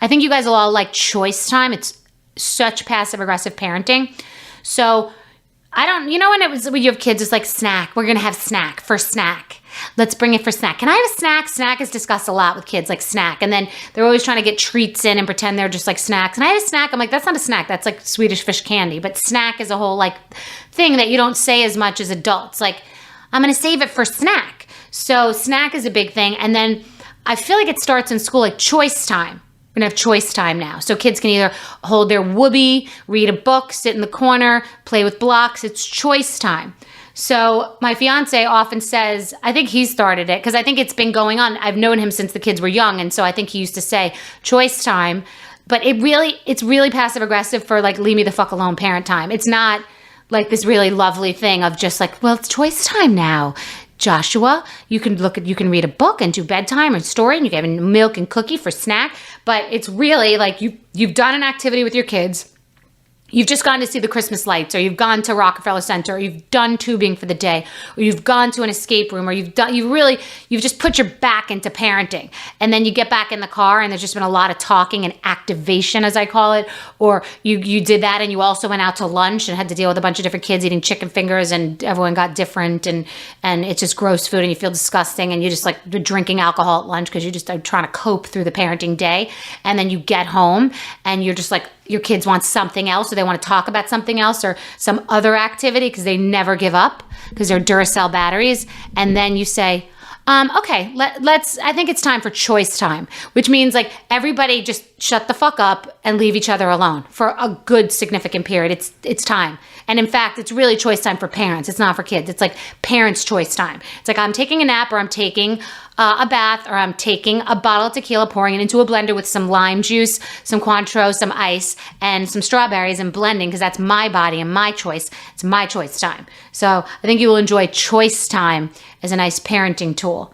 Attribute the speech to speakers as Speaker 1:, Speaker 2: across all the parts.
Speaker 1: I think you guys will all like choice time. It's such passive-aggressive parenting. So I don't, when you have kids, it's like snack. We're going to have snack for snack. Let's bring it for snack. Can I have a snack? Snack is discussed a lot with kids, like snack. And then they're always trying to get treats in and pretend they're just like snacks. And I have a snack. I'm like, that's not a snack. That's like Swedish fish candy. But snack is a whole like thing that you don't say as much as adults. Like, I'm going to save it for snack. So snack is a big thing. And then I feel like it starts in school, like choice time. We're going to have choice time now. So kids can either hold their whoopee, read a book, sit in the corner, play with blocks. It's choice time. So my fiance often says, I think he started it because I think it's been going on. I've known him since the kids were young. And so I think he used to say choice time. But it's really passive aggressive for like, leave me the fuck alone parent time. It's not like this really lovely thing of just like, well, it's choice time now. Joshua, you can read a book and do bedtime or story, and you can have milk and cookie for snack. But it's really like you've done an activity with your kids. You've just gone to see the Christmas lights, or you've gone to Rockefeller Center, or you've done tubing for the day, or you've gone to an escape room, or you've just put your back into parenting. And then you get back in the car and there's just been a lot of talking and activation, as I call it. Or you did that and you also went out to lunch and had to deal with a bunch of different kids eating chicken fingers, and everyone got different, and it's just gross food and you feel disgusting, and you just like drinking alcohol at lunch because you just are trying to cope through the parenting day. And then you get home and you're just like, your kids want something else, or they want to talk about something else or some other activity because they never give up because they're Duracell batteries. And then you say, okay, I think it's time for choice time, which means like everybody just shut the fuck up and leave each other alone for a good significant period. It's time. And in fact, it's really choice time for parents. It's not for kids. It's like parents' choice time. It's like I'm taking a nap, or I'm taking a bath, or I'm taking a bottle of tequila, pouring it into a blender with some lime juice, some Cointreau, some ice, and some strawberries, and blending, because that's my body and my choice. It's my choice time. So I think you will enjoy choice time as a nice parenting tool.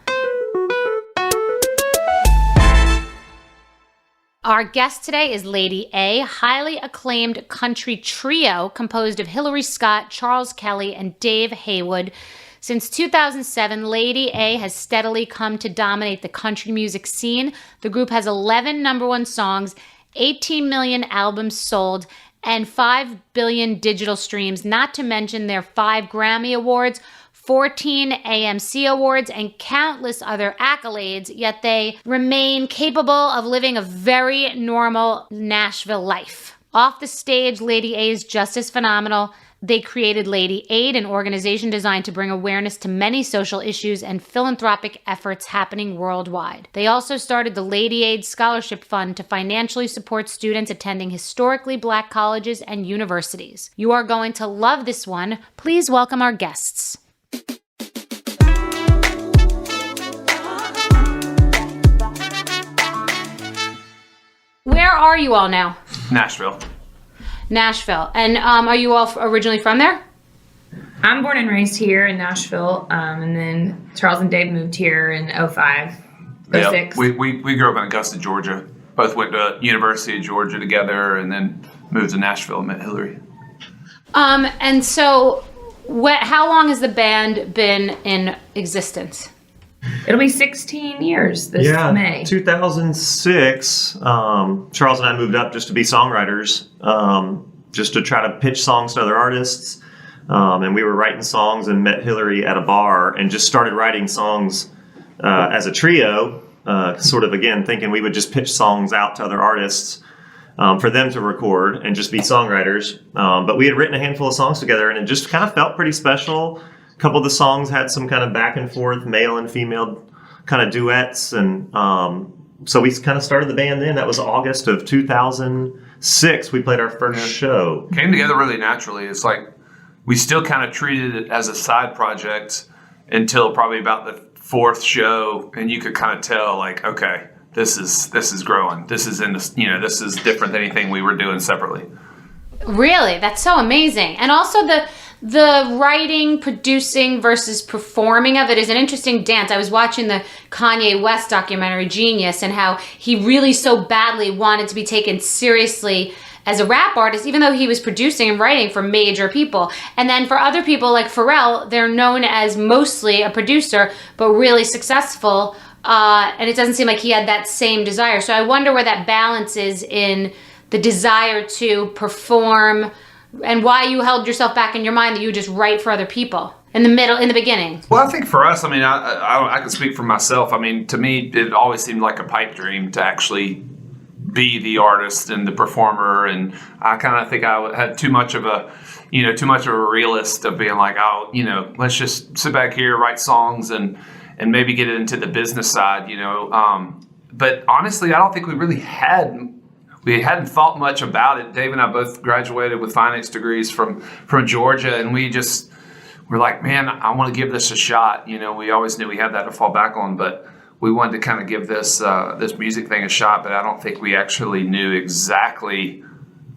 Speaker 1: Our guest today is Lady A, highly acclaimed country trio composed of Hillary Scott, Charles Kelly, and Dave Haywood. Since 2007, Lady A has steadily come to dominate the country music scene. The group has 11 number one songs, 18 million albums sold, and 5 billion digital streams, not to mention their 5 Grammy Awards, 14 AMC Awards, and countless other accolades, yet they remain capable of living a very normal Nashville life. Off the stage, Lady A is just as phenomenal. They created Lady Aid, an organization designed to bring awareness to many social issues and philanthropic efforts happening worldwide. They also started the Lady Aid Scholarship Fund to financially support students attending historically Black colleges and universities. You are going to love this one. Please welcome our guests. Where are you all now?
Speaker 2: Nashville.
Speaker 1: And are you all originally from there?
Speaker 3: I'm born and raised here in Nashville, and then Charles and Dave moved here in 05, 06.
Speaker 2: Yeah, we grew up in Augusta, Georgia. Both went to University of Georgia together, and then moved to Nashville and met Hillary.
Speaker 1: And so how long has the band been in existence?
Speaker 3: It'll be 16 years this May.
Speaker 4: 2006, Charles and I moved up just to be songwriters, just to try to pitch songs to other artists. And we were writing songs and met Hillary at a bar and just started writing songs as a trio, sort of, again, thinking we would just pitch songs out to other artists for them to record and just be songwriters. But we had written a handful of songs together, and it just kind of felt pretty special. A couple of the songs had some kind of back and forth male and female kind of duets. And so we kind of started the band then. That was August of 2006. We played our first show.
Speaker 2: Came together really naturally. It's like we still kind of treated it as a side project until probably about the 4th show. And you could kind of tell, like, okay, this is growing. This is this is different than anything we were doing separately.
Speaker 1: Really? That's so amazing. And also the writing, producing versus performing of it is an interesting dance. I was watching the Kanye West documentary Genius, and how he really so badly wanted to be taken seriously as a rap artist, even though he was producing and writing for major people. And then for other people like Pharrell, they're known as mostly a producer, but really successful and it doesn't seem like he had that same desire. So I wonder where that balance is in the desire to perform, and why you held yourself back in your mind that you would just write for other people in the beginning.
Speaker 2: Well, I think for us, I mean, I can speak for myself. I mean, to me, it always seemed like a pipe dream to actually be the artist and the performer. And I kind of think I had too much of a realist of being like, oh, let's just sit back here, write songs, and maybe get into the business side, But honestly, I don't think we hadn't thought much about it. Dave and I both graduated with finance degrees from Georgia, and we're like, man, I want to give this a shot. We always knew we had that to fall back on, but we wanted to kind of give this music thing a shot. But I don't think we actually knew exactly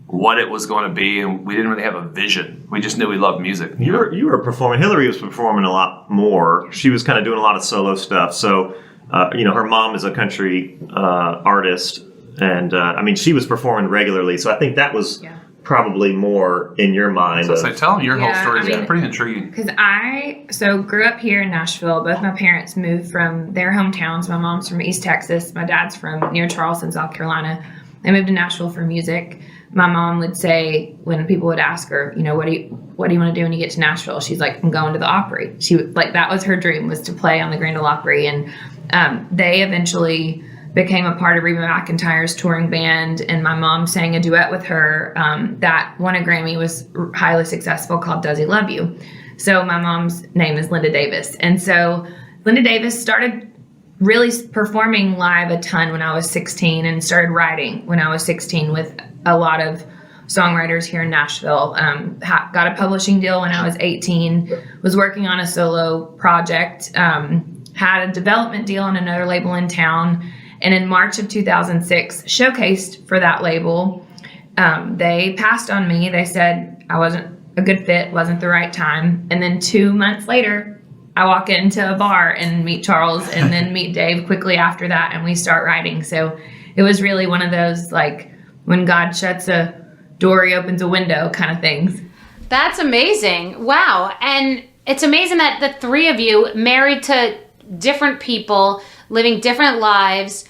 Speaker 2: what it was going to be, and we didn't really have a vision. We just knew we loved music.
Speaker 4: You were performing. Hillary was performing a lot more. She was kind of doing a lot of solo stuff. So, her mom is a country artist, and she was performing regularly. So I think that was probably more in your mind.
Speaker 2: So tell them your whole story. It's pretty intriguing.
Speaker 3: Because I grew up here in Nashville. Both my parents moved from their hometowns. My mom's from East Texas. My dad's from near Charleston, South Carolina. They moved to Nashville for music. My mom would say, when people would ask her, what do you want to do when you get to Nashville? She's like, I'm going to the Opry. She that was her dream, was to play on the Grand Ole Opry. And they eventually became a part of Reba McEntire's touring band, and my mom sang a duet with her that won a Grammy, was highly successful, called Does He Love You? So my mom's name is Linda Davis. And so Linda Davis started really performing live a ton when I was 16, and started writing when I was 16 with a lot of songwriters here in Nashville. Got a publishing deal when I was 18, was working on a solo project, had a development deal on another label in town, and in March of 2006, showcased for that label. They passed on me. They said I wasn't a good fit, wasn't the right time. And then 2 months later, I walk into a bar and meet Charles, and then meet Dave quickly after that, and we start writing. So it was really one of those, like, when God shuts a door, he opens a window kind of things.
Speaker 1: That's amazing. Wow. And it's amazing that the three of you, married to different people, living different lives,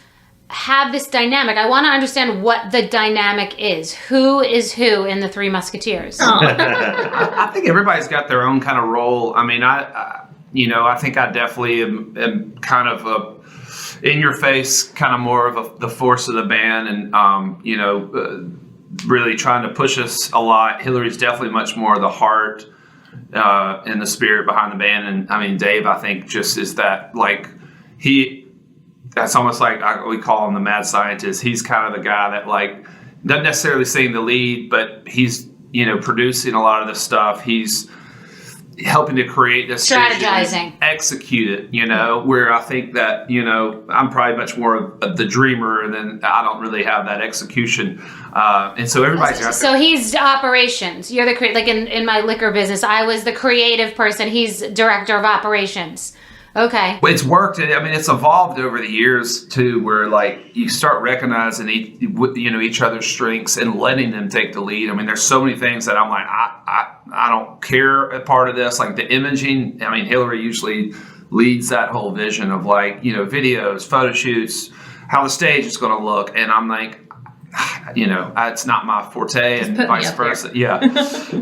Speaker 1: have this dynamic. I want to understand what the dynamic is. Who is who in the Three Musketeers?
Speaker 2: I think everybody's got their own kind of role. I mean, I think I definitely am kind of a in your face, kind of more of the force of the band, and really trying to push us a lot. Hillary's definitely much more the heart and the spirit behind the band. And I mean, Dave, I think, just is that, like, that's almost like we call him the mad scientist. He's kind of the guy that, like, doesn't necessarily sing the lead, but he's, producing a lot of this stuff. He's helping to create this
Speaker 1: strategizing,
Speaker 2: execute it, where I think that, I'm probably much more of the dreamer, and then I don't really have that execution. And so everybody's got
Speaker 1: So he's operations. You're the like in my liquor business, I was the creative person. He's director of operations. Okay.
Speaker 2: Well, it's worked. I mean, it's evolved over the years too, where, like, you start recognizing each other's strengths and letting them take the lead. I mean, there's so many things that I'm like, I don't care a part of this. Like the imaging. I mean, Hillary usually leads that whole vision of, like, videos, photo shoots, how the stage is going to look, and I'm like, it's not my forte, and vice versa. Yeah.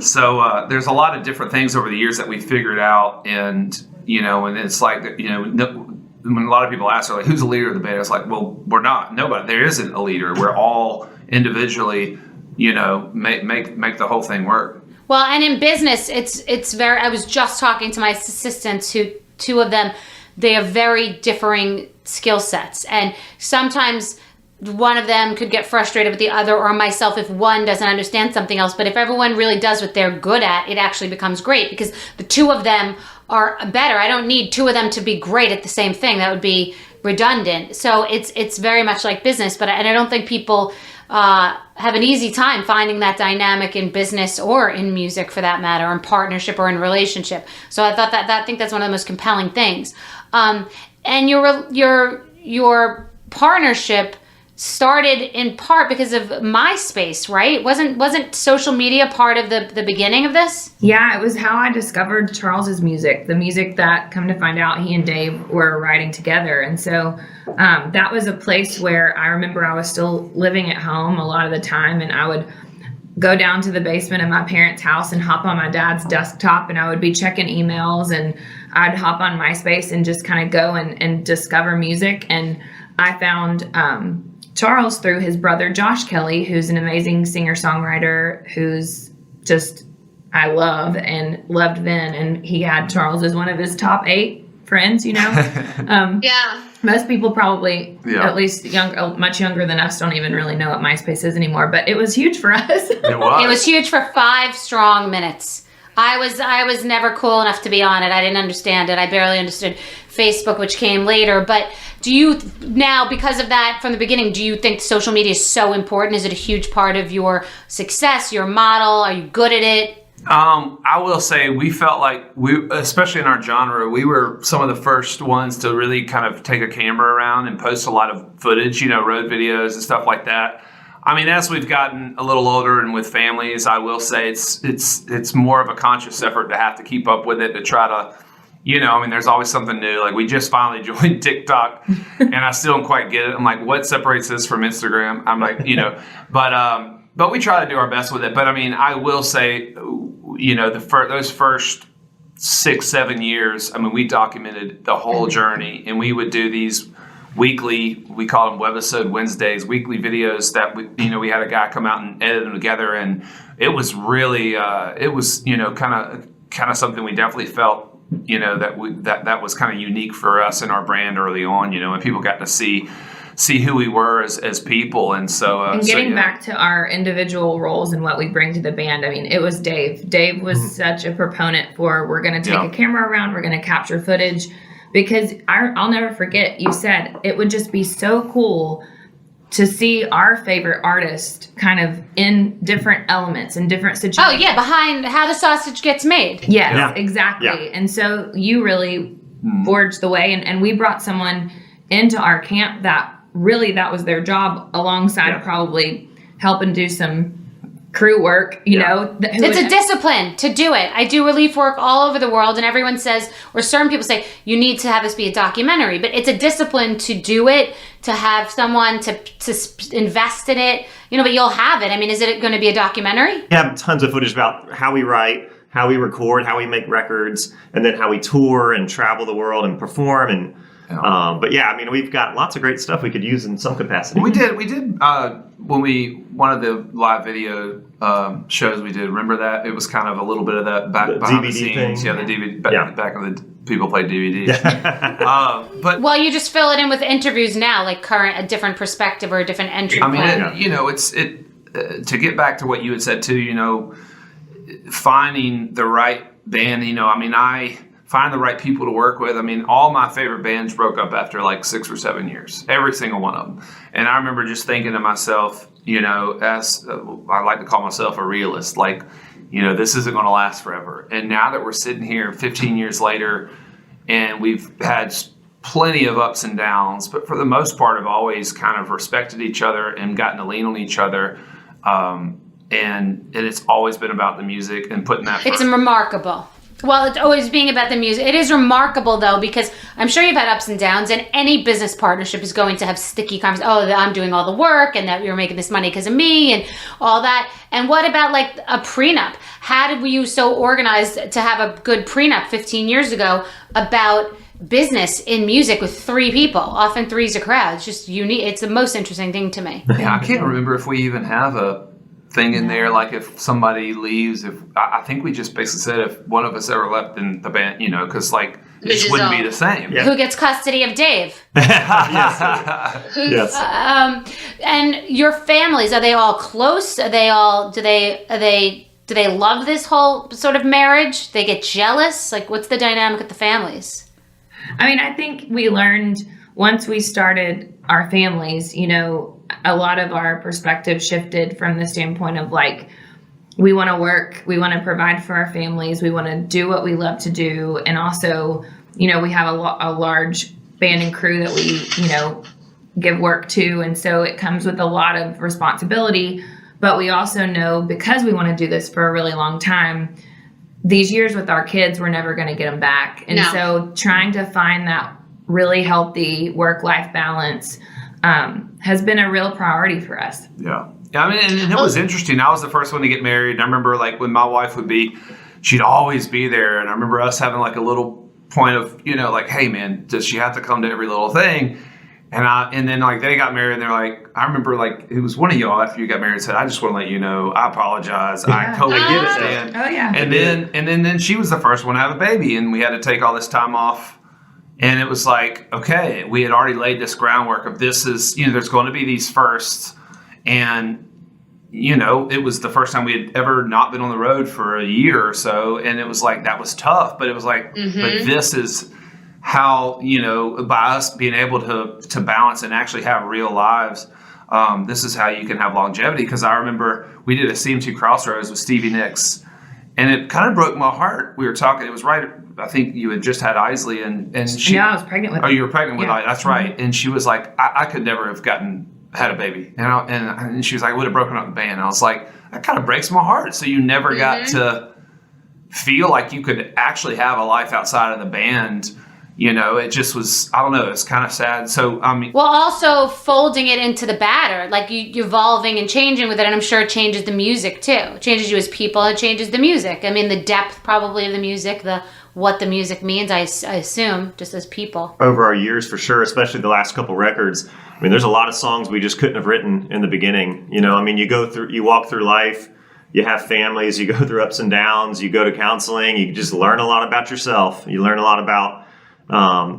Speaker 2: So there's a lot of different things over the years that we figured out, and and it's like, when a lot of people ask, they're like, who's the leader of the band? It's like, well, we're not. Nobody. There isn't a leader. We're all individually, make the whole thing work.
Speaker 1: Well, and in business, it's very. I was just talking to my assistants, who two of them, they have very differing skill sets, and sometimes one of them could get frustrated with the other, or myself, if one doesn't understand something else. But if everyone really does what they're good at, it actually becomes great, because the two of them are better. I don't need two of them to be great at the same thing. That would be redundant. So it's very much like business, but I don't think people have an easy time finding that dynamic in business, or in music for that matter, in partnership or in relationship. So I thought I think that's one of the most compelling things. And your partnership started in part because of MySpace, right? Wasn't social media part of the beginning of this?
Speaker 3: Yeah, it was how I discovered Charles's music, the music that, come to find out, he and Dave were writing together. And so that was a place where I remember I was still living at home a lot of the time, and I would go down to the basement of my parents' house and hop on my dad's desktop, and I would be checking emails, and I'd hop on MySpace and just kind of go and discover music. And I found Charles through his brother Josh Kelly, who's an amazing singer-songwriter who's just I love and loved then. And he had Charles as one of his top 8 friends,
Speaker 1: Yeah.
Speaker 3: Most people probably, at least much younger than us, don't even really know what MySpace is anymore. But it was huge for us.
Speaker 2: It was.
Speaker 1: It was huge for 5 strong minutes. I was never cool enough to be on it. I didn't understand it. I barely understood Facebook, which came later. But do you now, because of that from the beginning, do you think social media is so important? Is it a huge part of your success, your model? Are you good at it?
Speaker 2: I will say we felt like especially in our genre, we were some of the first ones to really kind of take a camera around and post a lot of footage, road videos and stuff like that. I mean, as we've gotten a little older and with families, I will say it's more of a conscious effort to have to keep up with it, to try to, there's always something new. Like we just finally joined TikTok and I still don't quite get it. I'm like, what separates this from Instagram? I'm like, but we try to do our best with it. But I mean, I will say, those first 6-7 years, I mean, we documented the whole journey, and we would do these weekly, we call them Webisode Wednesdays, weekly videos that we had a guy come out and edit them together, and it was really kind of something we definitely felt that was kind of unique for us and our brand early on, and people got to see who we were as people. And so
Speaker 3: and getting back to our individual roles and what we bring to the band, I mean, it was Dave was such a proponent for, we're going to take a camera around, we're going to capture footage, because I'll never forget, you said it would just be so cool to see our favorite artist kind of in different elements and different situations.
Speaker 1: Oh yeah, behind how the sausage gets made.
Speaker 3: Yes,
Speaker 4: Yeah.
Speaker 3: exactly.
Speaker 4: Yeah.
Speaker 3: And so you really forged the way, and we brought someone into our camp that was their job, alongside probably helping do some crew work,
Speaker 1: It's a discipline to do it. I do relief work all over the world, and everyone says, or certain people say, you need to have this be a documentary, but it's a discipline to do it, to have someone to invest in it, but you'll have it. I mean, is it going to be a documentary?
Speaker 4: We have tons of footage about how we write, how we record, how we make records, and then how we tour and travel the world and perform. And but yeah, I mean, we've got lots of great stuff we could use in some capacity.
Speaker 2: We did when one of the live video shows we did. Remember that? It was kind of a little bit of that behind
Speaker 4: DVD
Speaker 2: the scenes.
Speaker 4: thing.
Speaker 2: Yeah, the DVD back when the people played DVDs. But
Speaker 1: Well, you just fill it in with interviews now, like a different perspective or a different entry point.
Speaker 2: it's to get back to what you had said too. Finding the right band. I find the right people to work with. I mean, all my favorite bands broke up after like 6 or 7 years, every single one of them. And I remember just thinking to myself, as I like to call myself a realist, like, this isn't going to last forever. And now that we're sitting here 15 years later, and we've had plenty of ups and downs, but for the most part have always kind of respected each other and gotten to lean on each other. And it's always been about the music and putting that
Speaker 1: It's
Speaker 2: first.
Speaker 1: remarkable. Well, it's always being about the music. It is remarkable, though, because I'm sure you've had ups and downs, and any business partnership is going to have sticky conversations. Oh, I'm doing all the work, and that you're making this money because of me, and all that. And what about, like, a prenup? How did you so organized to have a good prenup 15 years ago about business in music with 3 people? Often 3's a crowd. It's just unique. It's the most interesting thing to me.
Speaker 2: Yeah, I can't remember if we even have a thing in there, like if somebody leaves. I think we just basically said if one of us ever left in the band, because like it just wouldn't be the same.
Speaker 4: Yeah.
Speaker 1: Who gets custody of Dave?
Speaker 4: Yes.
Speaker 1: And your families, are they all close? Are they all? Do they love this whole sort of marriage? They get jealous? Like, what's the dynamic with the families?
Speaker 3: I mean, I think we learned once we started our families, a lot of our perspective shifted from the standpoint of like, we want to work, we want to provide for our families, we want to do what we love to do. And also, we have a large band and crew that we, give work to. And so it comes with a lot of responsibility. But we also know, because we want to do this for a really long time, these years with our kids, we're never going to get them back. And so trying to find that really healthy work-life balance has been a real priority for us.
Speaker 2: Yeah. I mean, and it was interesting. I was the first one to get married. And I remember, like, when my wife would be, she'd always be there. And I remember us having, like, a little point of, you know, like, hey, man, does she have to come to every little thing? And then, like, they got married, and they're like, I remember, like, it was one of y'all after you got married said, I just want to let you know, I apologize. I totally get it, Dan.
Speaker 3: Oh, yeah.
Speaker 2: And then she was the first one to have a baby, and we had to take all this time off. And it was like, okay, we had already laid this groundwork of this is, you know, there's going to be these firsts. And, you know, it was the first time we had ever not been on the road for a year or so. And it was like, that was tough. But it was like, but this is how, you know, by us being able to balance and actually have real lives, this is how you can have longevity. Because I remember we did a CM2 Crossroads with Stevie Nicks, and it kind of broke my heart. We were talking, it was right, I think you had just had Isley, and she...
Speaker 3: Yeah, I was pregnant with her.
Speaker 2: Oh, you were pregnant with Isley, that's right. And she was like, I could never have had a baby. And she was like, I would have broken up the band. And I was like, that kind of breaks my heart. So you never got to feel like you could actually have a life outside of the band. You know, it just was, I don't know, it's kind of sad. So, I mean...
Speaker 1: Well, also folding it into the batter, like you evolving and changing with it, and I'm sure it changes the music too. It changes you as people, it changes the music. I mean, the depth probably of the music, what the music means, I assume, just as people.
Speaker 4: Over our years, for sure, especially the last couple records. I mean, there's a lot of songs we just couldn't have written in the beginning. You know, I mean, you walk through life, you have families, you go through ups and downs, you go to counseling, you just learn a lot about yourself. You learn a lot about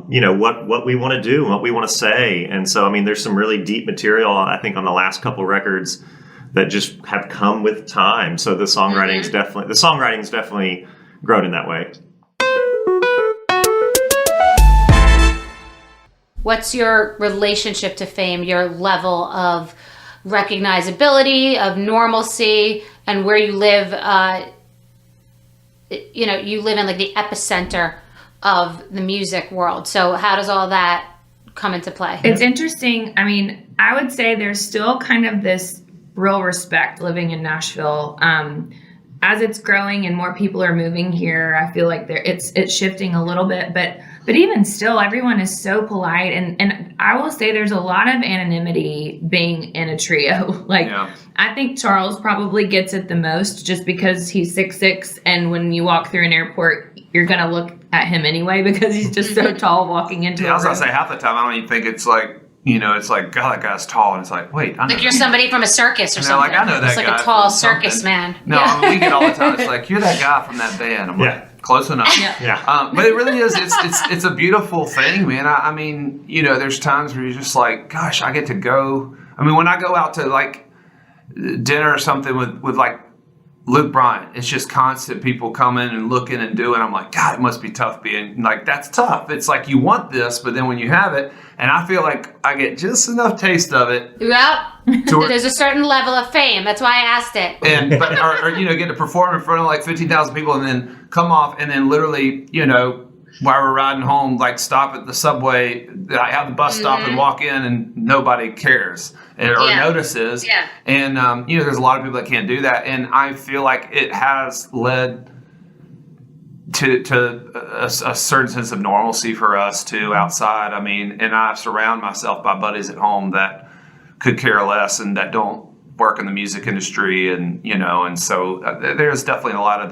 Speaker 4: you know, what we want to do, what we want to say. And so, I mean, there's some really deep material, I think, on the last couple records that just have come with time. So the songwriting's definitely grown in that way.
Speaker 1: What's your relationship to fame, your level of recognizability, of normalcy, and where you live? You know, you live in like the epicenter of the music world. So how does all that come into play?
Speaker 3: It's interesting. I mean, I would say there's still kind of this real respect living in Nashville. As it's growing and more people are moving here, I feel like it's shifting a little bit, but even still, everyone is so polite. And I will say there's a lot of anonymity being in a trio. I think Charles probably gets it the most just because he's 6'6", and when you walk through an airport, you're going to look at him anyway because he's just so tall walking into
Speaker 2: I was going to say, half the time, I don't even think it's like, you know, it's like, God, that guy's tall. And it's like, wait, I know.
Speaker 1: Like you're somebody from a circus or something.
Speaker 2: Like, I know that guy.
Speaker 1: It's like a tall circus man.
Speaker 2: No, I mean, we get all the time. It's like, you're that guy from that band. I'm like, close enough. But it really is. It's a beautiful thing, man. I mean, you know, there's times where you're just like, gosh, I get to go. I mean, when I go out to like dinner or something with like Luke Bryant, it's just constant people coming and looking and doing. I'm like, God, it must be tough being like, that's tough. It's like you want this, but then when you have it, and I feel like I get just enough taste of it.
Speaker 1: Well, there's a certain level of fame. That's why I asked it.
Speaker 2: Or you know, get to perform in front of like 15,000 people and then come off and then literally, you know, while we're riding home, like stop at the subway, I have the bus stop and walk in and nobody cares or notices. Yeah. And, you know, there's a lot of people that can't do that. And I feel like it has led to a certain sense of normalcy for us too outside. I mean, and I surround myself by buddies at home that could care less and that don't work in the music industry. And, you know, and so there's definitely a lot of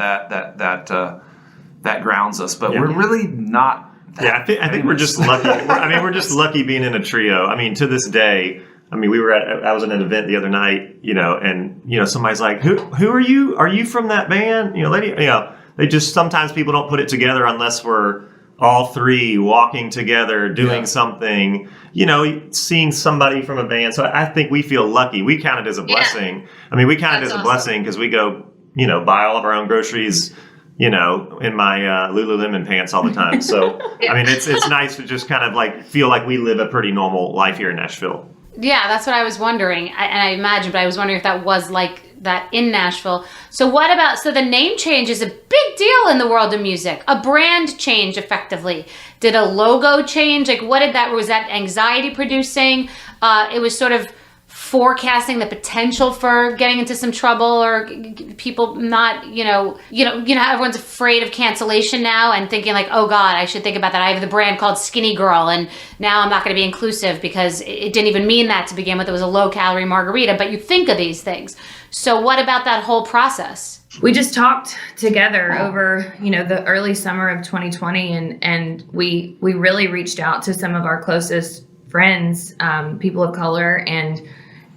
Speaker 2: that grounds us, but we're really not.
Speaker 4: I think we're just lucky. We're just lucky being in a trio. I mean, to this day, I mean, I was at an event the other night, you know, and, you know, somebody's like, who are you? Are you from that band? You know, lady, you know, they just, sometimes people don't put it together unless we're all three walking together, doing something, you know, seeing somebody from a band. So I think we feel lucky. We count it as a blessing. I mean, we count it as a blessing because we go, you know, buy all of our own groceries, you know, in my Lululemon pants all the time. So, I mean, it's nice to just kind of like feel like we live a pretty normal life here in Nashville.
Speaker 1: Yeah, that's what I was wondering. And I imagine, but I was wondering if that was like that in Nashville. So what about, so the name change is a big deal in the world of music, a brand change effectively. Did a logo change? Like what did that, was that anxiety producing? It was sort of forecasting the potential for getting into some trouble or people not, everyone's afraid of cancellation now and thinking like, oh God, I should think about that. I have the brand called Skinnygirl and now I'm not going to be inclusive because it didn't even mean that to begin with. It was a low calorie margarita, but you think of these things. So what about that whole process?
Speaker 3: We just talked together over, the early summer of 2020 and we really reached out to some of our closest friends, people of color, and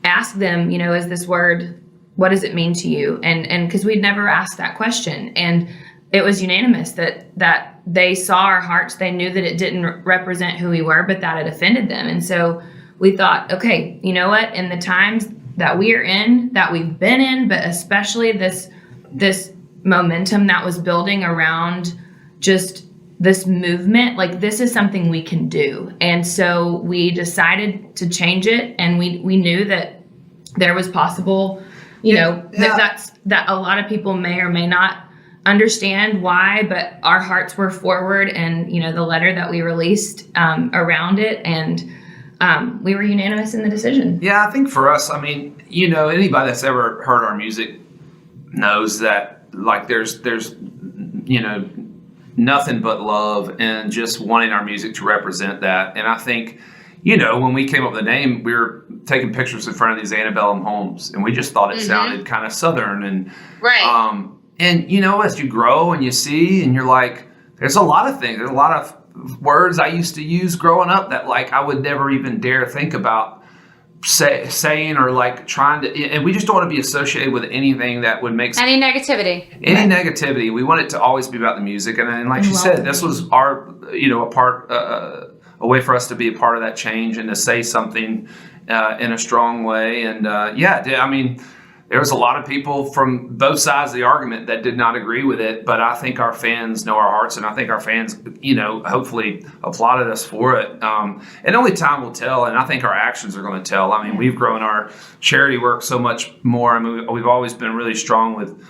Speaker 3: ask them, is this word, what does it mean to you? And because we'd never asked that question. And it was unanimous that they saw our hearts. They knew that it didn't represent who we were, but that it offended them. And so we thought, okay, you know what? In the times that we are in, that we've been in, but especially this momentum that was building around just this movement, like this is something we can do. And so we decided to change it. And we knew that there was possible, that a lot of people may or may not understand why, but our hearts were forward and, the letter that we released around it. And we were unanimous in the decision.
Speaker 2: Yeah, I think for us, anybody that's ever heard our music knows that like there's nothing but love and just wanting our music to represent that. And I think, when we came up with the name, we were taking pictures in front of these antebellum homes and we just thought it sounded kind of Southern and,
Speaker 1: right.
Speaker 2: As you grow and you see and you're like, there's a lot of things, there's a lot of words I used to use growing up that like, I would never even dare think about saying or like trying to, and we just don't want to be associated with anything that would make
Speaker 1: any negativity.
Speaker 2: Negativity. We want it to always be about the music, and then, like she said, this was our, a way for us to be a part of that change and to say something in a strong way. And there was a lot of people from both sides of the argument that did not agree with it, but I think our fans know our hearts, and I think our fans, hopefully applauded us for it. And only time will tell, and I think our actions are going to tell. We've grown our charity work so much more. We've always been really strong with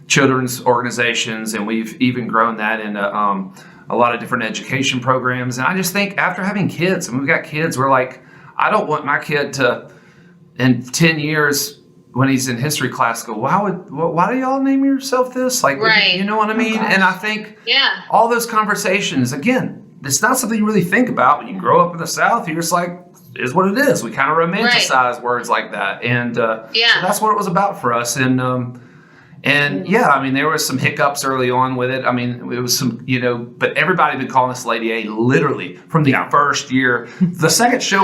Speaker 2: children's organizations, and we've even grown that into a lot of different education programs. And I just think after having kids, we've got kids, we're like, I don't want my kid to, in 10 years, when he's in history class, go, why do y'all name yourself this? Like,
Speaker 1: right.
Speaker 2: You know what I mean? And I think all those conversations, again, it's not something you really think about when you grow up in the South. You're just like, is what it is. We kind of romanticize words like that. And so that's what it was about for us. And there were some hiccups early on with it. It was some, but everybody had been calling us Lady A literally from the first year. The second show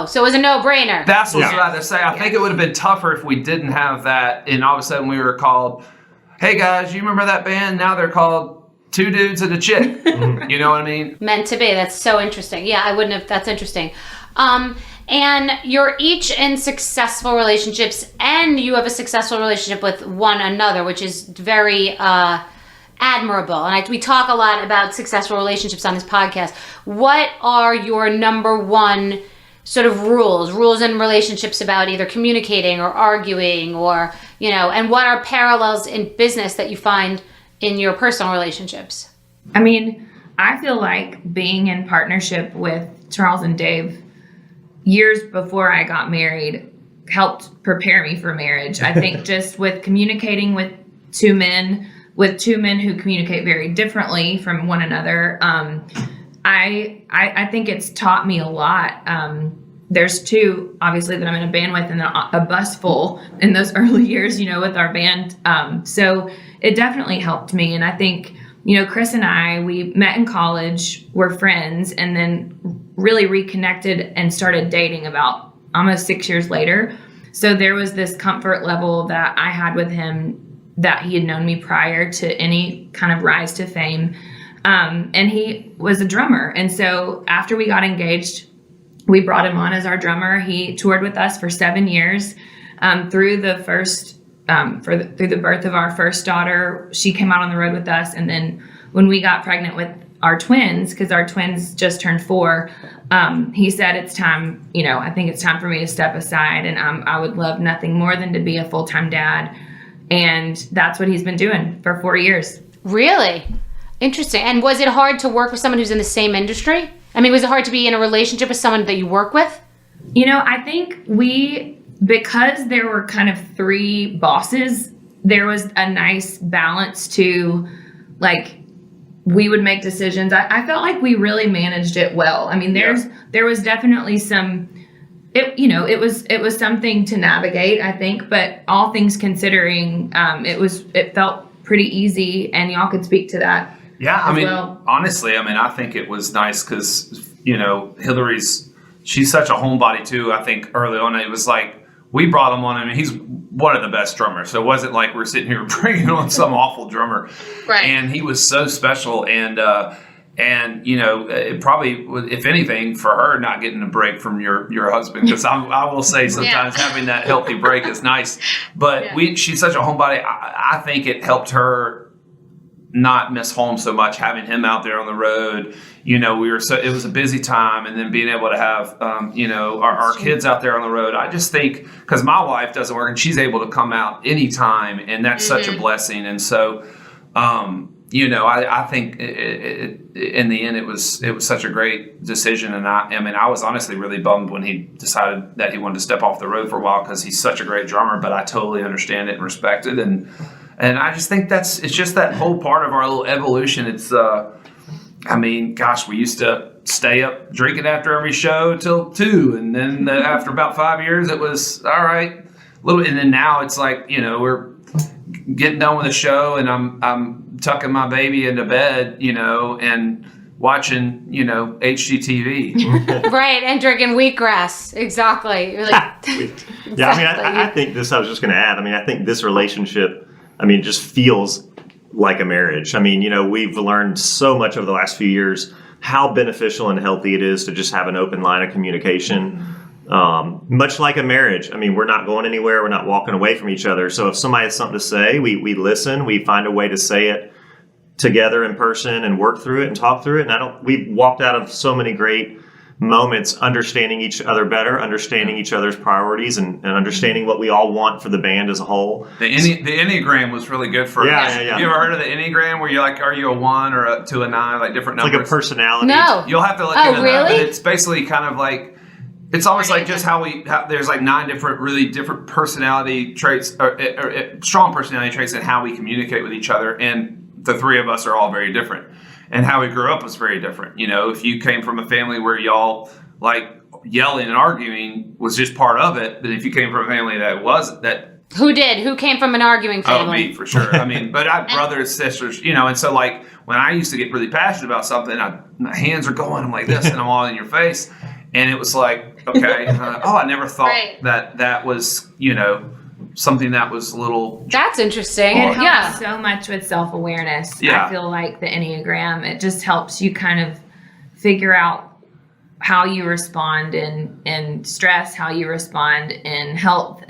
Speaker 1: so it was a no-brainer.
Speaker 2: That's what I was about to say. I think it would have been tougher if we didn't have that. And all of a sudden we were called, hey guys, you remember that band? Now they're called Two Dudes and a Chick. You know what I mean?
Speaker 1: Meant to be. That's so interesting. Yeah, I wouldn't have. That's interesting. And you're each in successful relationships, and you have a successful relationship with one another, which is very admirable. And we talk a lot about successful relationships on this podcast. What are your number one sort of rules in relationships about either communicating or arguing or, and what are parallels in business that you find in your personal relationships?
Speaker 3: I feel like being in partnership with Charles and Dave years before I got married helped prepare me for marriage. I think just with communicating with two men who communicate very differently from one another, I think it's taught me a lot. There's two, obviously, that I'm in a band with and a bus full in those early years, with our band. So it definitely helped me. And I think, Chris and I, we met in college, we're friends, and then really reconnected and started dating about almost 6 years later. So there was this comfort level that I had with him that he had known me prior to any kind of rise to fame. And he was a drummer. And so after we got engaged, we brought him on as our drummer. He toured with us for 7 years through the birth of our first daughter. She came out on the road with us. And then when we got pregnant with our twins, because our twins just turned 4, he said, it's time, I think it's time for me to step aside, and I would love nothing more than to be a full-time dad. And that's what he's been doing for 4 years.
Speaker 1: Really? Interesting. And was it hard to work with someone who's in the same industry? I mean, was it hard to be in a relationship with someone that you work with?
Speaker 3: I think because there were kind of 3 bosses, there was a nice balance to, like, we would make decisions. I felt like we really managed it well. I mean, there was definitely some, it was something to navigate, I think, but all things considering, it felt pretty easy, and y'all could speak to that.
Speaker 2: Yeah, honestly, I think it was nice because, she's such a homebody too. I think early on it was like, we brought him on. He's one of the best drummers. So it wasn't like we're sitting here bringing on some awful drummer.
Speaker 1: Right.
Speaker 2: And he was so special. And it probably, if anything, for her not getting a break from your husband, because I will say sometimes having that healthy break is nice. But she's such a homebody. I think it helped her not miss home so much, having him out there on the road. It was a busy time, and then being able to have our kids out there on the road. I just think, because my wife doesn't work and she's able to come out anytime, and that's such a blessing. And so I think in the end it was such a great decision. And I was honestly really bummed when he decided that he wanted to step off the road for a while, because he's such a great drummer, but I totally understand it and respect it. And I just think it's just that whole part of our little evolution. It's, we used to stay up drinking after every show till 2. And then after about 5 years, it was all right. And then now it's like, we're getting done with the show, and I'm tucking my baby into bed, and watching, HGTV.
Speaker 1: Right, and drinking wheatgrass. Exactly. You're like,
Speaker 4: I think this, I was just going to add, I think this relationship, just feels like a marriage. We've learned so much over the last few years how beneficial and healthy it is to just have an open line of communication. Much like a marriage. We're not going anywhere. We're not walking away from each other. So if somebody has something to say, we listen, we find a way to say it together in person and work through it and talk through it. And we've walked out of so many great moments understanding each other better, understanding each other's priorities, and understanding what we all want for the band as a whole.
Speaker 2: The Enneagram was really good for us.
Speaker 4: Yeah.
Speaker 2: Have you ever heard of the Enneagram, where you're like, are you a 1 or a 2 and 9, like different numbers?
Speaker 4: It's like a personality.
Speaker 1: No.
Speaker 2: You'll have to look into
Speaker 1: really?
Speaker 2: that. But it's basically kind of like, it's almost like just how there's like 9 really different personality traits, or strong personality traits, in how we communicate with each other. And the 3 of us are all very different. And how we grew up was very different. If you came from a family where y'all, like, yelling and arguing was just part of it, but if you came from a family that wasn't, that...
Speaker 1: Who did? Who came from an arguing family?
Speaker 2: Oh, me, for sure. But I have brothers, sisters, and so, like, when I used to get really passionate about something, my hands are going, I'm like this, and I'm all in your face. And it was like, okay, I never thought that was, something that was a little...
Speaker 1: That's interesting.
Speaker 3: It helps so much with self-awareness.
Speaker 2: Yeah.
Speaker 3: I feel like the Enneagram, it just helps you kind of figure out how you respond in stress, how you respond in health,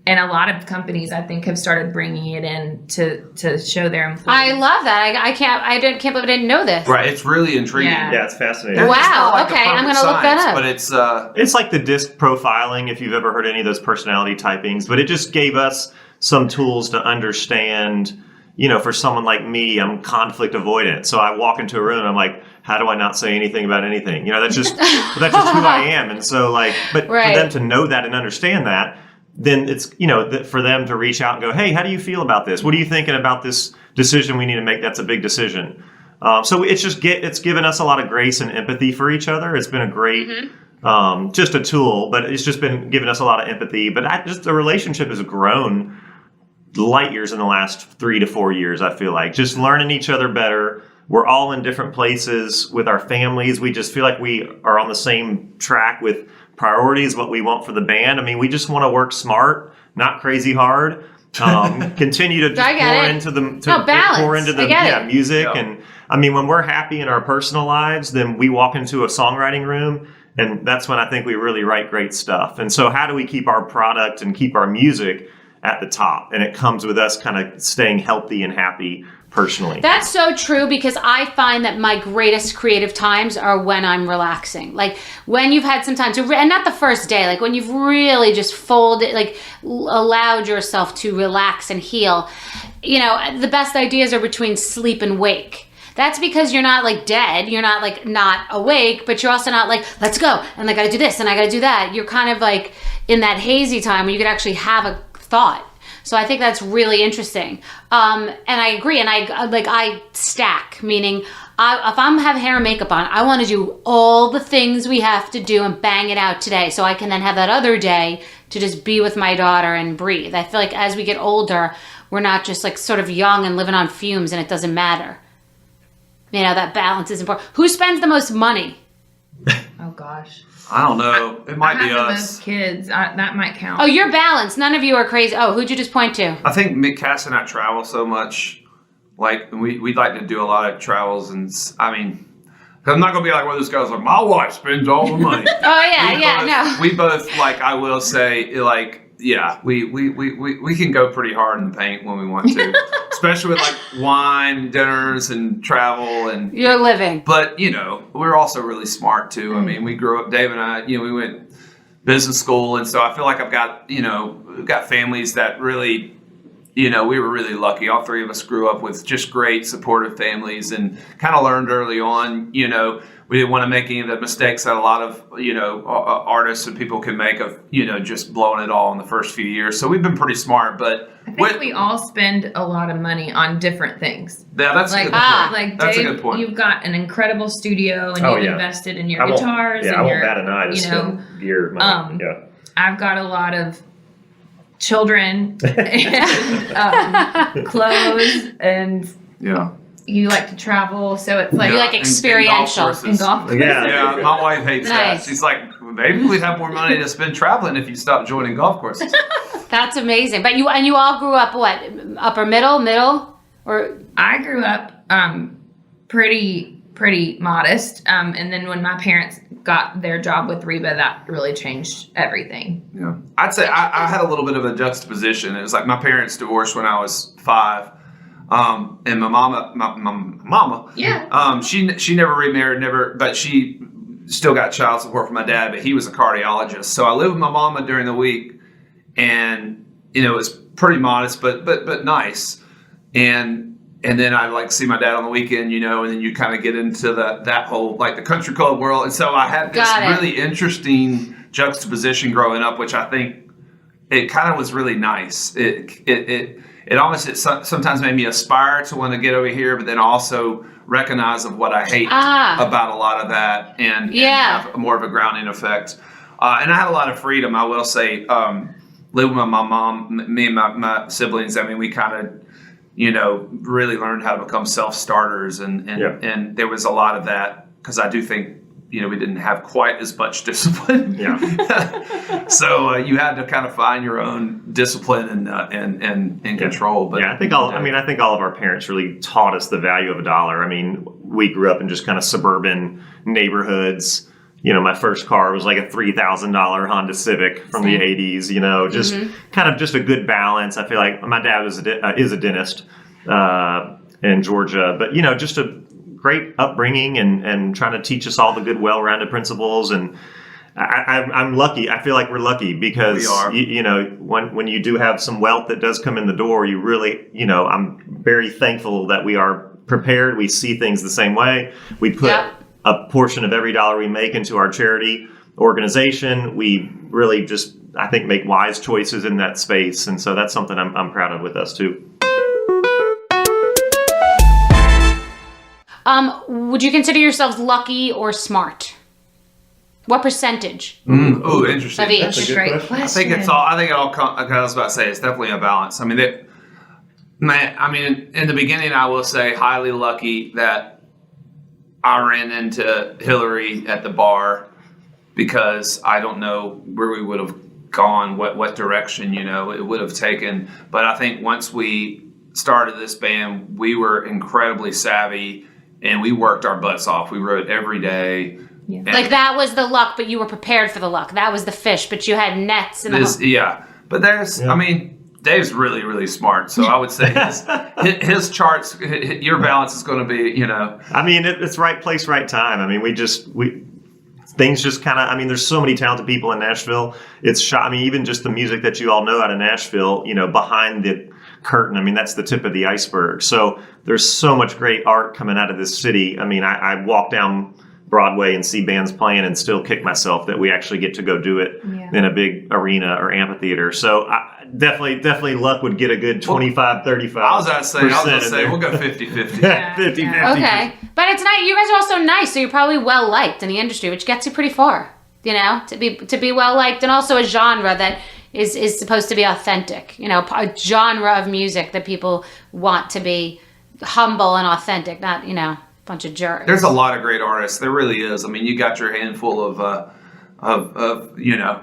Speaker 3: and a lot of companies, I think, have started bringing it in to show their employees.
Speaker 1: I love that. I can't believe I didn't know this.
Speaker 2: Right, it's really intriguing.
Speaker 4: Yeah, it's fascinating.
Speaker 1: Wow.
Speaker 2: It's not like
Speaker 1: Okay,
Speaker 2: a
Speaker 1: I'm
Speaker 2: perfect
Speaker 1: gonna look that
Speaker 2: science,
Speaker 1: up.
Speaker 2: But
Speaker 4: It's like the disc profiling, if you've ever heard any of those personality typings, but it just gave us some tools to understand, for someone like me, I'm conflict avoidant. So I walk into a room and I'm like, how do I not say anything about anything? That's just who I am. And so, but for them to know that and understand that, then it's, for them to reach out and go, hey, how do you feel about this? What are you thinking about this decision we need to make? That's a big decision. So it's given us a lot of grace and empathy for each other. It's been a great, just a tool, but it's just been giving us a lot of empathy. But the relationship has grown light years in the last 3 to 4 years, I feel like. Just learning each other better. We're all in different places with our families. We just feel like we are on the same track with priorities, what we want for the band. We just want to work smart, not crazy hard. Continue to just pour into the music.
Speaker 2: Yeah.
Speaker 4: And when we're happy in our personal lives, then we walk into a songwriting room, and that's when I think we really write great stuff. And so how do we keep our product and keep our music at the top? And it comes with us kind of staying healthy and happy personally.
Speaker 1: That's so true, because I find that my greatest creative times are when I'm relaxing. Like when you've had some time to, and not the first day, like when you've really just folded, like allowed yourself to relax and heal. You know, the best ideas are between sleep and wake. That's because you're not like dead. You're not like not awake, but you're also not like, let's go. And I got to do this and I got to do that. You're kind of like in that hazy time where you could actually have a thought. So I think that's really interesting. And I agree. And I stack, meaning if I'm having hair and makeup on, I want to do all the things we have to do and bang it out today. So I can then have that other day to just be with my daughter and breathe. I feel like as we get older, we're not just like sort of young and living on fumes and it doesn't matter. You know, that balance is important. Who spends the most money?
Speaker 3: Oh gosh.
Speaker 2: I don't know. It might
Speaker 3: I
Speaker 2: be
Speaker 3: have the
Speaker 2: us.
Speaker 3: most kids. That might count.
Speaker 1: Oh, you're balanced. None of you are crazy. Oh, who'd you just point to?
Speaker 2: I think Cass and I travel so much. Like we'd like to do a lot of travels, and I mean, I'm not gonna be like one of those guys like my wife spends all the money.
Speaker 1: Oh yeah, no.
Speaker 2: We both like. I will say like. Yeah, we can go pretty hard in the paint when we want to, especially with like wine, dinners, and travel, and
Speaker 1: You're living.
Speaker 2: But you know, we're also really smart too. I mean, we grew up. Dave and I, you know, we went business school, and so I feel like I've got we've got families that really, you know, we were really lucky. All three of us grew up with just great supportive families, and kind of learned early on, you know. We didn't want to make any of the mistakes that a lot of, you know, artists and people can make of, you know, just blowing it all in the first few years. So we've been pretty smart, but
Speaker 3: I think we all spend a lot of money on different things.
Speaker 2: Yeah, that's
Speaker 3: like,
Speaker 2: a good point.
Speaker 3: Like
Speaker 2: That's
Speaker 3: Dave,
Speaker 2: a good point.
Speaker 3: You've got an incredible studio, and you've invested in your guitars.
Speaker 4: Yeah,
Speaker 3: and
Speaker 4: I
Speaker 3: your,
Speaker 4: won't bat an eye to spend gear money. Yeah.
Speaker 3: I've got a lot of children and clothes, and you like to travel, so it's like
Speaker 1: you like experiential
Speaker 3: and golf courses.
Speaker 2: Yeah, my wife hates that.
Speaker 1: Nice.
Speaker 2: She's like, maybe we'd have more money to spend traveling if you stopped joining golf courses.
Speaker 1: That's amazing. But you all grew up what? Upper middle, or
Speaker 3: I grew up pretty modest, and then when my parents got their job with Reba, that really changed everything.
Speaker 2: Yeah, I'd say I had a little bit of a juxtaposition. It was like my parents divorced when I was 5. And my mama, she never remarried, but she still got child support from my dad, but he was a cardiologist. So I lived with my mama during the week, and, you know, it was pretty modest, but nice. And then I like see my dad on the weekend, you know, and then you kind of get into that whole, like the country club world. And so I had this really interesting juxtaposition growing up, which I think it kind of was really nice. It almost sometimes made me aspire to want to get over here, but then also recognize of what I hate about a lot of that, and have more of a grounding effect. And I had a lot of freedom, I will say. Living with my mom, me and my siblings, I mean, we kind of, you know, really learned how to become self-starters, and there was a lot of that, because I do think, you know, we didn't have quite as much discipline. Yeah. So you had to kind of find your own discipline and control. But
Speaker 4: I think all of our parents really taught us the value of a dollar. I mean, we grew up in just kind of suburban neighborhoods. You know, my first car was like a $3,000 Honda Civic from the 80s, you know, just kind of just a good balance. I feel like my dad is a dentist in Georgia, but, you know, just a great upbringing and trying to teach us all the good, well-rounded principles. And I'm lucky. I feel like we're lucky because,
Speaker 2: we are.
Speaker 4: You know, when you do have some wealth that does come in the door, you really, you know, I'm very thankful that we are prepared. We see things the same way. We put a portion of every dollar we make into our charity organization. We really just, I think, make wise choices in that space. And so that's something I'm proud of with us too.
Speaker 1: Would you consider yourselves lucky or smart? What percentage?
Speaker 2: Oh, interesting.
Speaker 3: That's a great question.
Speaker 2: I think it all. I was about to say it's definitely a balance. I mean, in the beginning, I will say highly lucky that I ran into Hillary at the bar, because I don't know where we would have gone, what direction, you know, it would have taken. But I think once we started this band, we were incredibly savvy. And we worked our butts off. We wrote every day.
Speaker 3: Yeah.
Speaker 1: Like that was the luck, but you were prepared for the luck. That was the fish, but you had nets and
Speaker 2: But there's, I mean, Dave's really, really smart. So I would say his charts, your balance is going to be, you know.
Speaker 4: I mean, it's right place, right time. I mean, things just kind of, I mean, there's so many talented people in Nashville. I mean, even just the music that you all know out of Nashville, you know, behind the curtain, I mean, that's the tip of the iceberg. So there's so much great art coming out of this city. I mean, I walk down Broadway and see bands playing and still kick myself that we actually get to go do it in a big arena or amphitheater. So definitely luck would get a good 25, 35.
Speaker 2: I was going to say we'll go 50-50.
Speaker 4: 50-50.
Speaker 1: Okay. But it's nice. You guys are also nice, so you're probably well liked in the industry, which gets you pretty far, you know, to be well liked, and also a genre that is supposed to be authentic, you know, a genre of music that people want to be humble and authentic, not, you know, bunch of jerks.
Speaker 2: There's a lot of great artists. There really is. I mean, you got your handful of you know,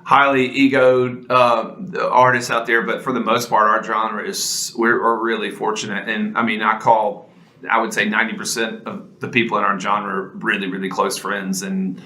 Speaker 2: highly egoed artists out there, but for the most part, our genre we're really fortunate. And I mean, I would say 90% of the people in our genre are really, really close friends. And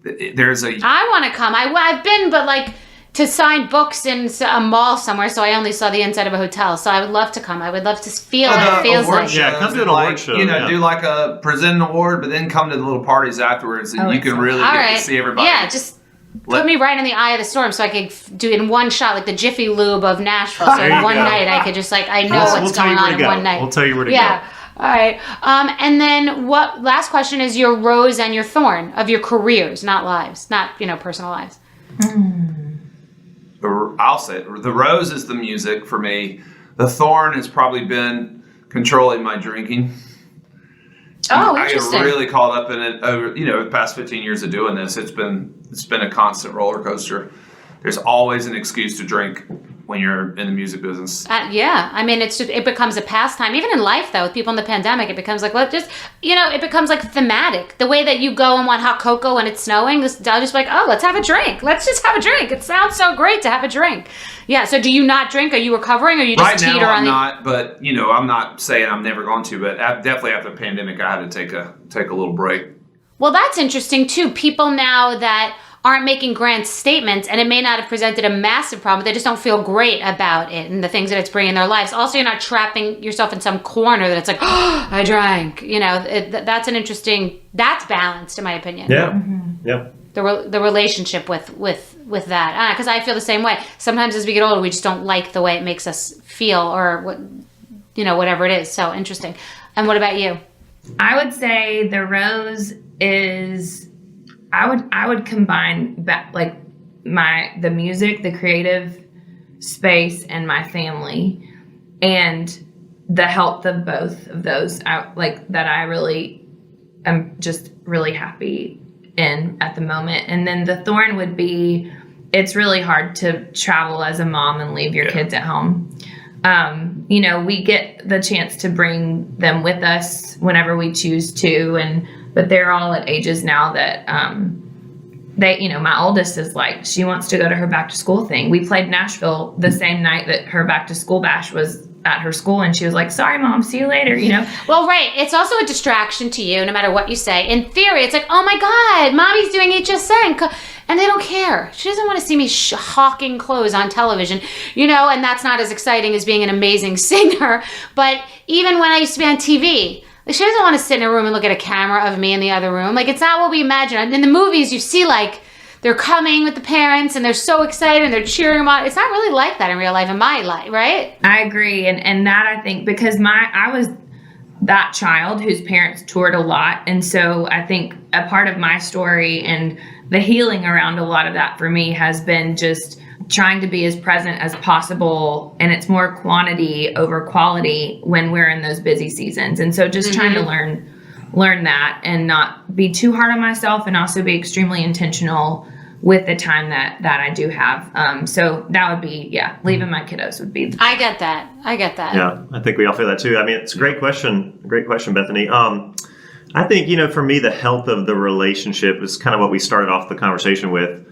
Speaker 2: I
Speaker 1: want to come. I've been, but like, to sign books in a mall somewhere, so I only saw the inside of a hotel. So I would love to come. I would love to feel what it feels like.
Speaker 4: Yeah, come to an award show.
Speaker 2: You know, do like present an award, but then come to the little parties afterwards, and you can really get to see everybody.
Speaker 1: Yeah, just put me right in the eye of the storm, so I could do in one shot, like the Jiffy Lube of Nashville. So in one night, I could just I know what's going on in one night.
Speaker 4: We'll tell you where to go.
Speaker 1: Yeah. All right. And then last question is your rose and your thorn of your careers, not lives, not, you know, personal lives.
Speaker 2: I'll say it. The rose is the music for me. The thorn has probably been controlling my drinking.
Speaker 1: Oh, interesting.
Speaker 2: I get really caught up in it over, you know, the past 15 years of doing this. It's been a constant roller coaster. There's always an excuse to drink when you're in the music business.
Speaker 1: Yeah, I mean, it becomes a pastime. Even in life, though, with people in the pandemic, it becomes like, it becomes like thematic. The way that you go and want hot cocoa when it's snowing, I'll just be like, oh, let's have a drink. Let's just have a drink. It sounds so great to have a drink. Yeah. So, do you not drink? Are you recovering, or you just teeter on?
Speaker 2: Right now, I'm not. But you know, I'm not saying I'm never going to. But definitely after the pandemic, I had to take a little break.
Speaker 1: Well, that's interesting too. People now that aren't making grand statements, and it may not have presented a massive problem, but they just don't feel great about it and the things that it's bringing in their lives. Also, you're not trapping yourself in some corner that it's like, oh, I drank. You know, that's balanced in my opinion.
Speaker 4: Yeah. Mm-hmm. Yeah.
Speaker 1: The relationship with that, because I feel the same way. Sometimes as we get older, we just don't like the way it makes us feel, or what, you know, whatever it is. So interesting. And what about you?
Speaker 3: I would say the rose is. I would combine the music, the creative space, and my family, and the health of both of those. I really am just really happy in at the moment. And then the thorn would be, it's really hard to travel as a mom and leave your kids at home. You know, we get the chance to bring them with us whenever we choose to, but they're all at ages now that my oldest is like, she wants to go to her back to school thing. We played Nashville the same night that her back to school bash was at her school, and she was like, sorry, Mom, see you later, you know?
Speaker 1: Well, right. It's also a distraction to you, no matter what you say. In theory, it's like, oh my God, Mommy's doing HSN. And they don't care. She doesn't want to see me hawking clothes on television, you know, and that's not as exciting as being an amazing singer. But even when I used to be on TV, she doesn't want to sit in a room and look at a camera of me in the other room. Like, it's not what we imagine. In the movies, you see, like, they're coming with the parents and they're so excited and they're cheering them on. It's not really like that in real life, in my life, right?
Speaker 3: I agree. And that, I think, because I was that child whose parents toured a lot. And so I think a part of my story and the healing around a lot of that for me has been just trying to be as present as possible, and it's more quantity over quality when we're in those busy seasons. And so just trying to learn that and not be too hard on myself, and also be extremely intentional with the time that I do have. So that would be, leaving my kiddos would be.
Speaker 1: I get that.
Speaker 4: Yeah, I think we all feel that too. I mean, it's a great question. Great question, Bethenny. I think, you know, for me, the health of the relationship is kind of what we started off the conversation with.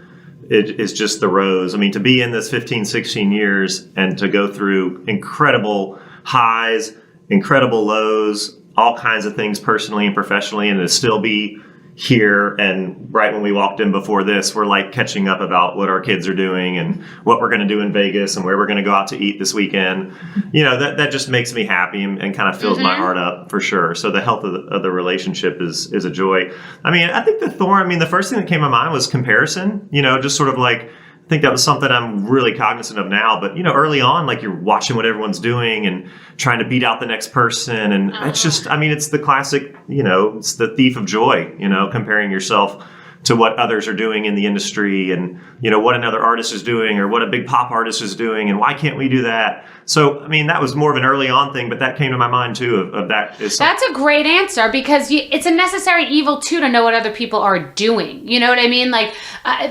Speaker 4: It is just the rose. I mean, to be in this 15, 16 years and to go through incredible highs, incredible lows, all kinds of things personally and professionally, and to still be, here, and right when we walked in before this, we're like catching up about what our kids are doing and what we're going to do in Vegas and where we're going to go out to eat this weekend. That just makes me happy and kind of fills my heart up for sure. So the health of the relationship is a joy. I mean, I think the first thing that came to mind was comparison, just sort of like, I think that was something I'm really cognizant of now, but early on, like you're watching what everyone's doing and trying to beat out the next person. And it's just, it's the classic, it's the thief of joy, comparing yourself to what others are doing in the industry and, what another artist is doing or what a big pop artist is doing. And why can't we do that? So, that was more of an early on thing, but that came to my mind too of that.
Speaker 1: That's a great answer because it's a necessary evil too to know what other people are doing. You know what I mean? Like,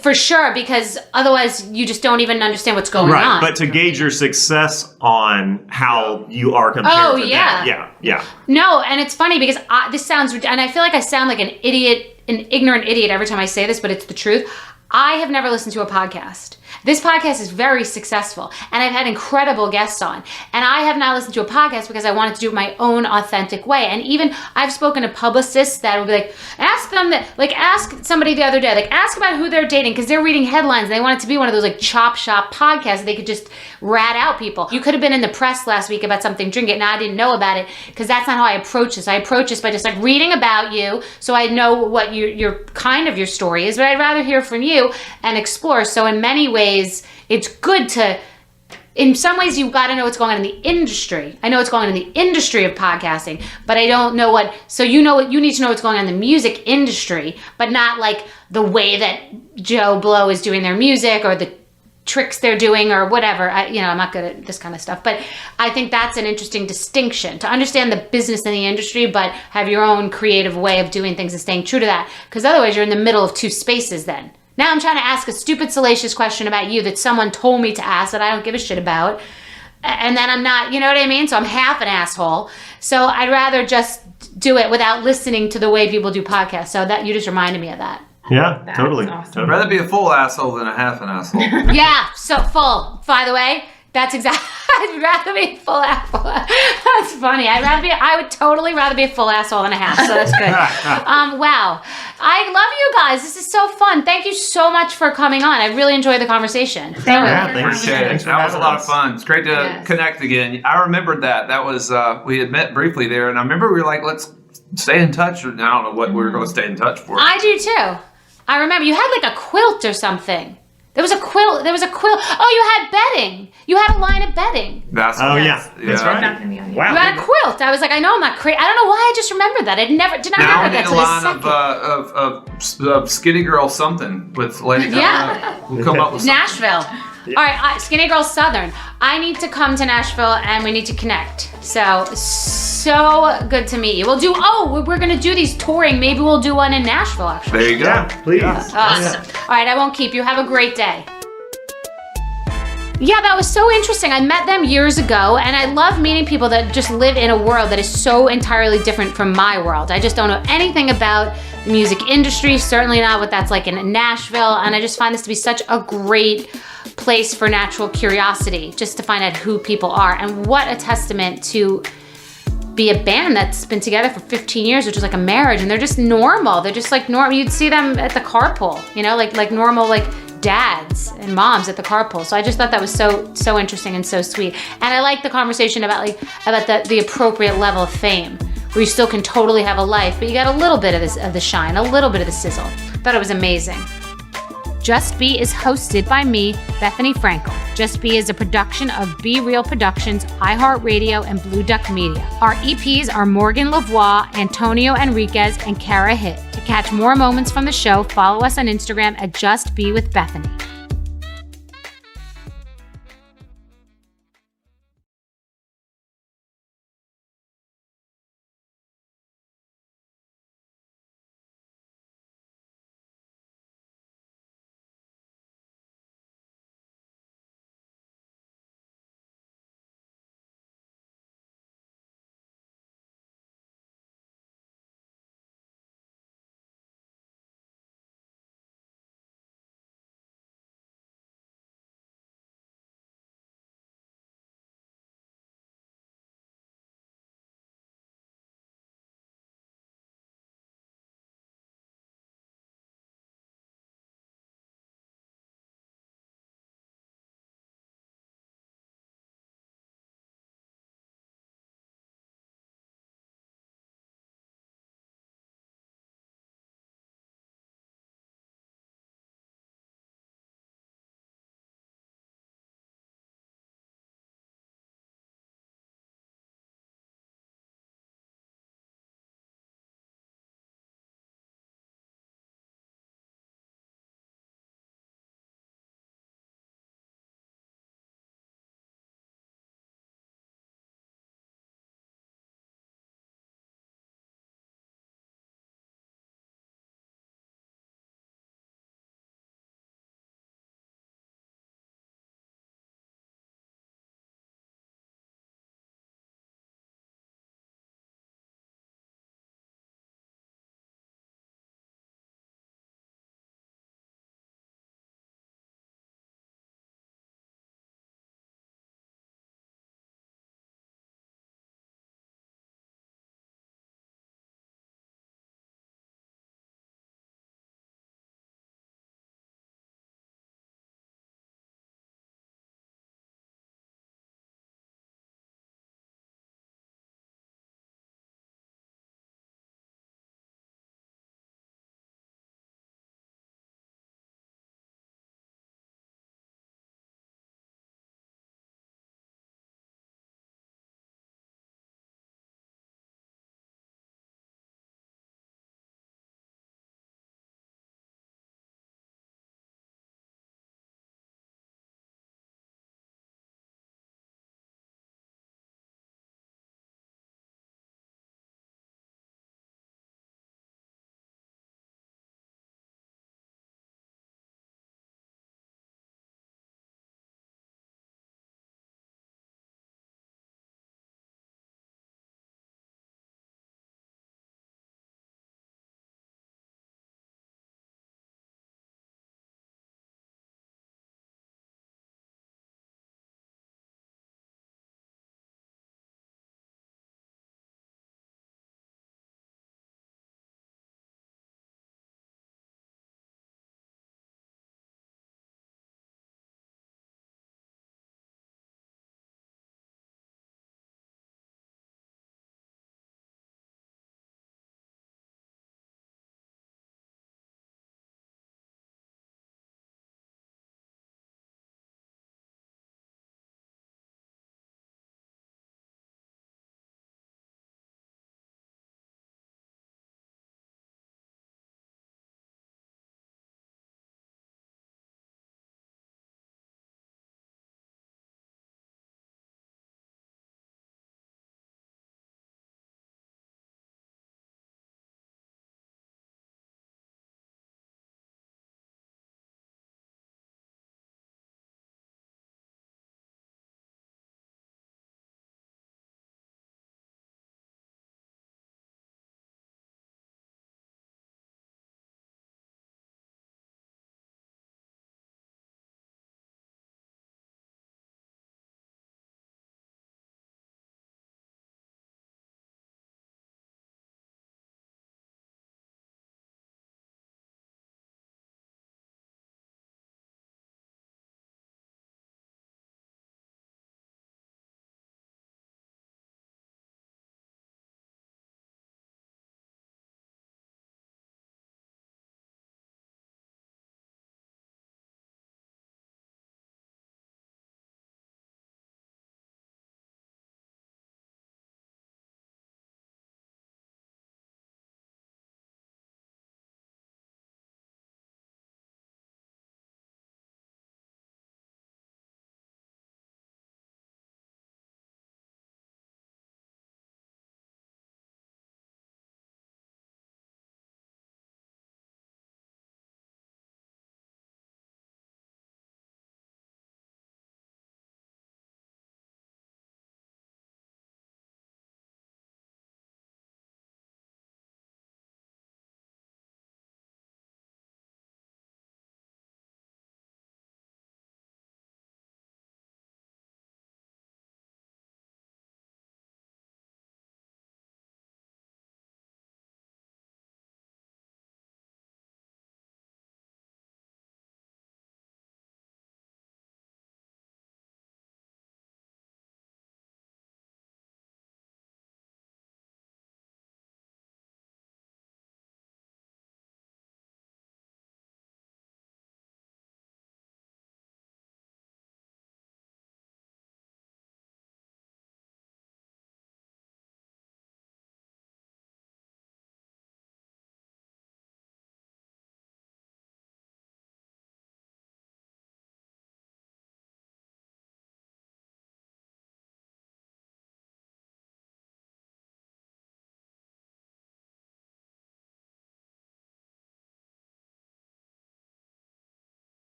Speaker 1: for sure, because otherwise you just don't even understand what's going on.
Speaker 4: But to gauge your success on how you are compared to that. Yeah.
Speaker 1: No, and it's funny because this sounds, and I feel like I sound like an ignorant idiot every time I say this, but it's the truth. I have never listened to a podcast. This podcast is very successful, and I've had incredible guests on. And I have not listened to a podcast because I wanted to do it my own authentic way. And even I've spoken to publicists that will be like, ask somebody the other day, like ask about who they're dating because they're reading headlines. And they want it to be one of those like chop shop podcasts that they could just rat out people. You could have been in the press last week about something, drink it. Now I didn't know about it because that's not how I approach this. I approach this by just like reading about you so I know what your kind of your story is, but I'd rather hear from you and explore. So in many ways, it's good to, in some ways, you've got to know what's going on in the industry. I know what's going on in the industry of podcasting, but I don't know so you need to know what's going on in the music industry, but not like the way that Joe Blow is doing their music or the tricks they're doing or whatever. I'm not good at this kind of stuff, but I think that's an interesting distinction to understand the business and the industry, but have your own creative way of doing things and staying true to that. Because otherwise you're in the middle of two spaces then. Now I'm trying to ask a stupid, salacious question about you that someone told me to ask that I don't give a shit about. And then I'm not, you know what I mean? So I'm half an asshole. So I'd rather just do it without listening to the way people do podcasts. So that you just reminded me of that.
Speaker 4: Yeah, totally.
Speaker 3: Awesome.
Speaker 2: I'd rather be a full asshole than a half an asshole.
Speaker 1: Yeah, so full. By the way, that's exactly. I'd rather be a full asshole. That's funny. I would totally rather be a full asshole than a half. So that's good. Wow. I love you guys. This is so fun. Thank you so much for coming on. I really enjoyed the conversation.
Speaker 2: Appreciate it. That was a lot of fun. It's great to connect again. I remembered that. That was, we had met briefly there, and I remember we were like, let's stay in touch. I don't know what we were going to stay in touch for.
Speaker 1: I do too. I remember you had like a quilt or something. There was a quilt. Oh, you had bedding. You had a line of bedding.
Speaker 2: That's
Speaker 4: right.
Speaker 3: That's right.
Speaker 4: Wow.
Speaker 1: You had a quilt. I was like, I know I'm not crazy. I don't know why I just remembered that. I did not remember that till the second.
Speaker 2: Of Skinnygirl something with Lady.
Speaker 1: Yeah.
Speaker 2: We'll come up with something.
Speaker 1: Nashville. All right, Skinnygirl Southern. I need to come to Nashville and we need to connect. So good to meet you. We're going to do these touring. Maybe we'll do one in Nashville, actually.
Speaker 2: There you go.
Speaker 4: Yeah, please.
Speaker 1: Awesome. All right, I won't keep you. Have a great day. Yeah, that was so interesting. I met them years ago, and I love meeting people that just live in a world that is so entirely different from my world. I just don't know anything about the music industry, certainly not what that's like in Nashville, and I just find this to be such a great place for natural curiosity, just to find out who people are, and what a testament to be a band that's been together for 15 years, which is like a marriage, and they're just normal. They're just like normal. You'd see them at the carpool, like normal, like dads and moms at the carpool. So I just thought that was so interesting and so sweet. And I like the conversation about the appropriate level of fame, where you still can totally have a life, but you got a little bit of the shine, a little bit of the sizzle. Thought it was amazing. Just Be is hosted by me, Bethenny Frankel. Just Be is a production of Be Real Productions, iHeartRadio, and Blue Duck Media. Our EPs are Morgan Lavoie, Antonio Enriquez, and Kara Hitt. To catch more moments from the show, follow us on Instagram at Just Be with Bethenny.